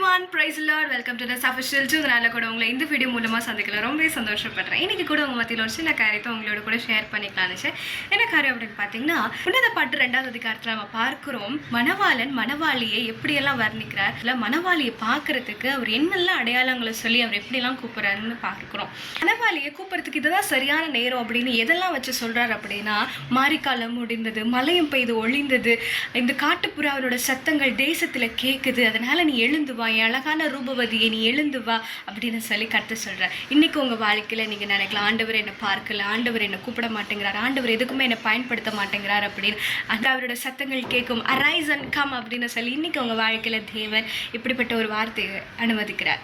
everyone, praise the Lord. Welcome to the official to the கூட உங்களை இந்த video மூலமா சந்திக்கல ரொம்ப சந்தோஷப்படுறேன். இன்னைக்கு கூட உங்க மத்தியில ஒரு சின்ன காரியத்தை உங்களோட கூட ஷேர் பண்ணிக்கலாம்னு நினைச்சேன். என்ன காரியம் அப்படின்னு பாத்தீங்கன்னா, உன்னத பாட்டு 2வது அதிகாரத்துல நம்ம பார்க்கிறோம் மணவாளன் மணவாளியை எப்படி எல்லாம் வர்ணிக்கிறார். இல்ல மணவாளியை பார்க்கிறதுக்கு அவர் என்னெல்லாம் அடையாளங்களை சொல்லி அவர் எப்படி எல்லாம் கூப்பிடுறாருன்னு பார்க்கிறோம். மணவாளியை கூப்பிடுறதுக்கு இதுதான் சரியான நேரம் அப்படின்னு எதெல்லாம் வச்சு சொல்றாரு அப்படின்னா, மாரிக்காலம் முடிந்தது, மழையும் பெய்து ஒளிந்தது, இந்த காட்டுப்புறாவோட சத்தங்கள் தேசத்துல கேக்குது, அதனால நீ எழுந்து வா, என் அழகான ரூபவதியை நீ எழுந்து வா அப்படின்னு சொல்லி கர்த்தர் சொல்றார். இன்னைக்கு உங்க வாழ்க்கையில நீங்க நினைக்கலாம், ஆண்டவர் என்னை பார்க்கல, ஆண்டவர் என்னை கூப்பிட மாட்டேங்கிறார், ஆண்டவர் எதுக்குமே என்னை பயன்படுத்த மாட்டேங்கிறார் அப்படின்னு. அந்த அவரோட சத்தங்கள் கேட்கும், அரைஸ் அண்ட் கம் அப்படின்னு சொல்லி இன்னைக்கு உங்க வாழ்க்கையில தேவன் இப்படிப்பட்ட ஒரு வார்த்தையை அனுமதிக்கிறார்.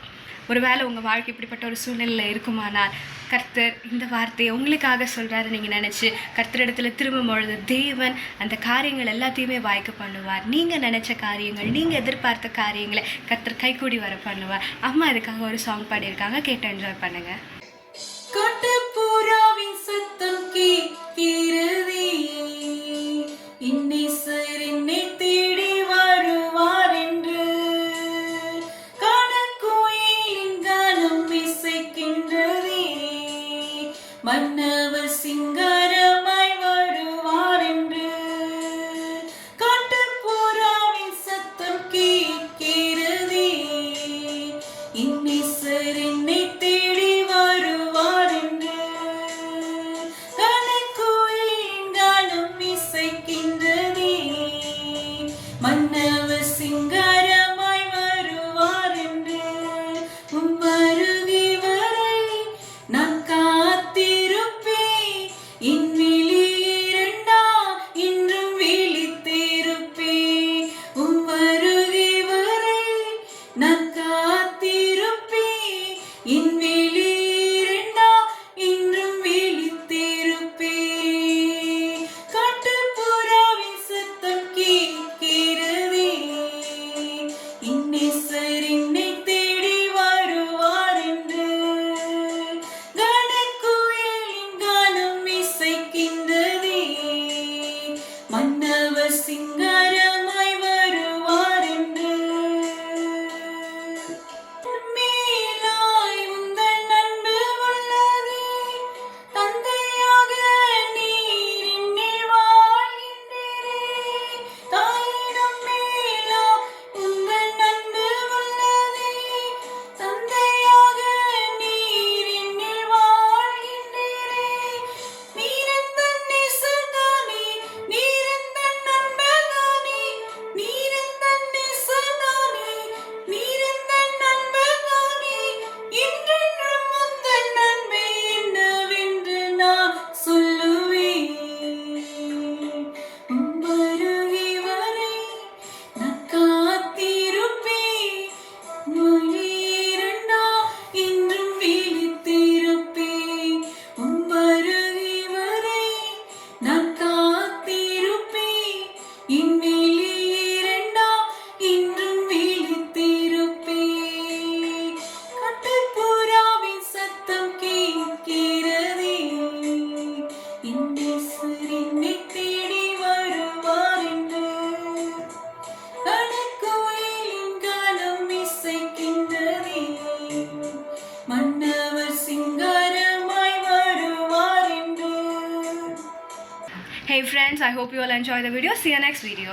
ஒருவேளை உங்கள் வாழ்க்கை இப்படிப்பட்ட ஒரு சூழ்நிலையில் இருக்குமானால் கர்த்தர் இந்த வார்த்தையை உங்களுக்காக சொல்கிறாரு நீங்கள் நினச்சி கர்த்தரிடத்துல திரும்பும் பொழுது தேவன் அந்த காரியங்கள் எல்லாத்தையுமே வாய்க்க பண்ணுவார். நீங்கள் நினச்ச காரியங்கள், நீங்கள் எதிர்பார்த்த காரியங்களை கர்த்தர் கைக்கூடி வர பண்ணுவார். அம்மா இதுக்காக ஒரு சாங் பாடியிருக்காங்க, கேட்டு என்ஜாய் பண்ணுங்க. காட்டுப்புறாவின் சத்தம் கேட்கிறதே, இன்னிசர் என்னை தேடி வருவார் என்று, கணக்குயிலின் கானம் இசைக்கின்றதே, மன்னவர் சிங்காரமாய் வருவார் என்று. காட்டுப்புறாவின் சத்தம் கேட்கிறதே, இன்னிசர் என்னை தேடி வருவார் என்று, கணக்குயிலின் கானம் இசைக்கின்றதே, மன்னவர் சிங்காரமாய் வருவார் என்று. உம் வருகை வரை நான் காத்திருப்பேன், என் விழி இரண்டா இன்றும் விழித்திருப்பேன். உம் வருகை வரை நான் காத்திருப்பேன், என் விழி இரண்டா இன்றும் விழித்திருப்பேன். காட்டுப்புறாவின் சத்தம் கேட்கிறதே, இன்னிசர் என்னை தேடி வருவார் என்று, கணக்குயிலின் கானம் இசைக்கின்றதே, மன்னவர் சிங்காரமாய் வருவார் என்று. மேலாய் உந்தன் அன்பு உள்ளதே, தந்தையாக நீர் என்னில் வாழ்கின்றீரே. தாயிடம் மேலா உந்தன் அன்பு உள்ளதே, தந்தையாக நீர் என்னில் வாழ்கின்றீரே. நீரெந்தன் நேசர்தானே, நீரெந்தன் நண்பர்தானே, நீரெந்தன் நேசர்தானே, நீரெந்தன் நண்பர்தானே, என்றென்றும் உந்தன் நன்மை என்னவென்று நான் சொல்லுவேன். உம் வருகை வரை நான் காத்திருப்பேன், மொழி இரண்டா இன்றும் விழித்திருப்பேன். உம் வருகை வரை நான் காத்திருப்பேன், என் விழி இரண்டா இன்றும் விழித்திருப்பேன். காட்டுப்புறாவின் சத்தம் கேட்கிறதே, இன்னிசர் என்னை தேடி வருவார் என்று, கணக்குயிலின் கானம் இசைக்கின்றதே, மன்னவர் சிங்காரமாய் வருவார் என்று. Hey friends, I hope you all enjoy the video. See you next video.